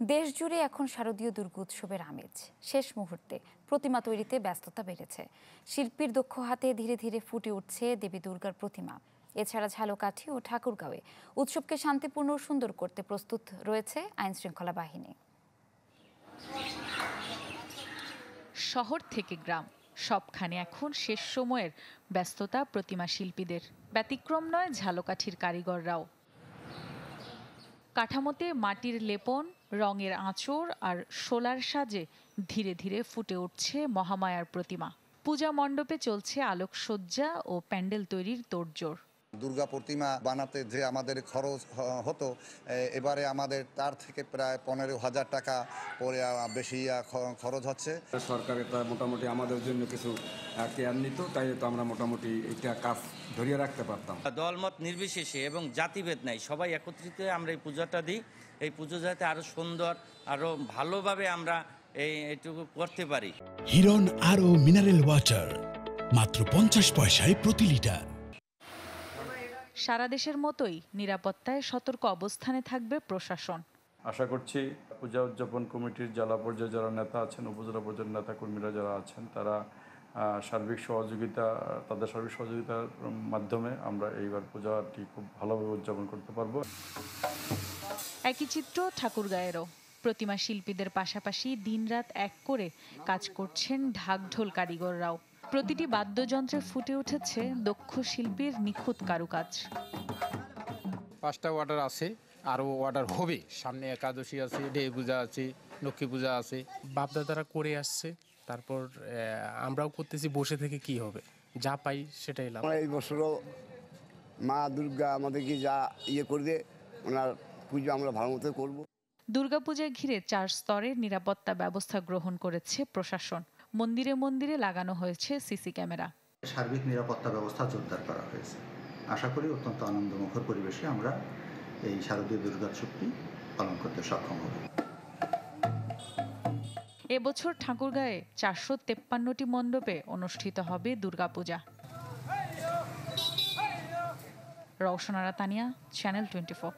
দেশ জুড়ে এখন শারদীয় দুর্গোৎসবের আমেজ। শেষ মুহূর্তে প্রতিমা তৈরিতে ব্যস্ততা বেড়েছে। শিল্পীর দক্ষ হাতে ধীরে ধীরে ফুটে উঠছে দেবী দুর্গার প্রতিমা। এছাড়া ঝালকাঠি ও ঠাকুরগাঁওয়ে উৎসবকে শান্তিপূর্ণ ও সুন্দর করতে প্রস্তুত রয়েছে আইনশৃঙ্খলা বাহিনী। শহর থেকে গ্রাম সবখানে এখন শেষ সময়ের ব্যস্ততা প্রতিমা শিল্পীদের। ব্যতিক্রম নয় ঝালকাঠির কারিগররাও। কাঠামোতে মাটির লেপন, রঙের আঁচড় আর শোলার সাজে ধীরে ধীরে ফুটে উঠছে মহামায়ার প্রতিমা। পূজা মণ্ডপে চলছে আলোকসজ্জা ও প্যান্ডেল তৈরির তোড়জোড়। দুর্গা প্রতিমা বানাতে যে আমাদের খরচ হতো, এবারে আমাদের তার থেকে প্রায় 15,000 টাকা পরে বেশি খরচ হচ্ছে। সরকার এটা মোটামুটি আমাদের জন্য কিছু কেয়ার নিত, তাই তো আমরা মোটামুটি এটা কাজ ধরিয়ে রাখতে পারতাম। দলমত নির্বিশেষে এবং জাতিভেদ নাই, সবাই একত্রিত আমরা এই পূজাটা দিই। এই পুজো যাতে আরো সুন্দর, আরো ভালোভাবে আমরা এইটুকু করতে পারি। হিরন আরও মিনারেল ওয়াটার মাত্র 50 পয়সায় প্রতি লিটার। সারা দেশের মতোই নিরাপত্তায় সতর্ক অবস্থানে থাকবে প্রশাসন। আশা করছি পূজা উদযাপন কমিটির জেলা পর্যায়ে যারা নেতা আছেন, উপজেলা পর্যায়ের নেতা কর্মীরা যারা আছেন, তারা তাদের সার্বিক সহযোগিতার মাধ্যমে আমরা এইবার পূজাটি খুব ভালোভাবে উদযাপন করতে পারবো। একই চিত্র ঠাকুরগাঁয়েরও। প্রতিমা শিল্পীদের পাশাপাশি দিনরাত এক করে কাজ করছেন ঢাকঢোল কারিগররাও। প্রতিটি বাদ্যযন্ত্রে ফুটে উঠেছে দক্ষ শিল্পীর নিখুঁত কারুকাজ। 5টা অর্ডার আছে, আরও অর্ডার হবে। সামনে একাদশী আছে, দেবী পূজা আছে, লক্ষ্মী পূজা আছে। বাপদাদারা করে আসছে, তারপর আমরাও করতেছি। বসে থেকে কি হবে, যা পাই সেটাই লাভ। এই বছরও মা দুর্গা আমাদেরকে যা করবে, ওনার পুজো আমরা ভালো মতো করবো। দুর্গাপূজায় ঘিরে 4 স্তরের নিরাপত্তা ব্যবস্থা গ্রহণ করেছে প্রশাসন। মন্দিরে মন্দিরে লাগানো হয়েছে সিসি ক্যামেরা। সার্বিক নিরাপত্তা ব্যবস্থা জোরদার করা হয়েছে। আশা করি অত্যন্ত আনন্দমুখর পরিবেশে আমরা এই শারদীয় দুর্গোৎসবটি পালন করতে সক্ষম হব। এবছর ঠাকুরগাঁয়ে 453টি মণ্ডপে অনুষ্ঠিত হবে দুর্গাপূজা। রওশন আরা তানিয়া, চ্যানেল 24।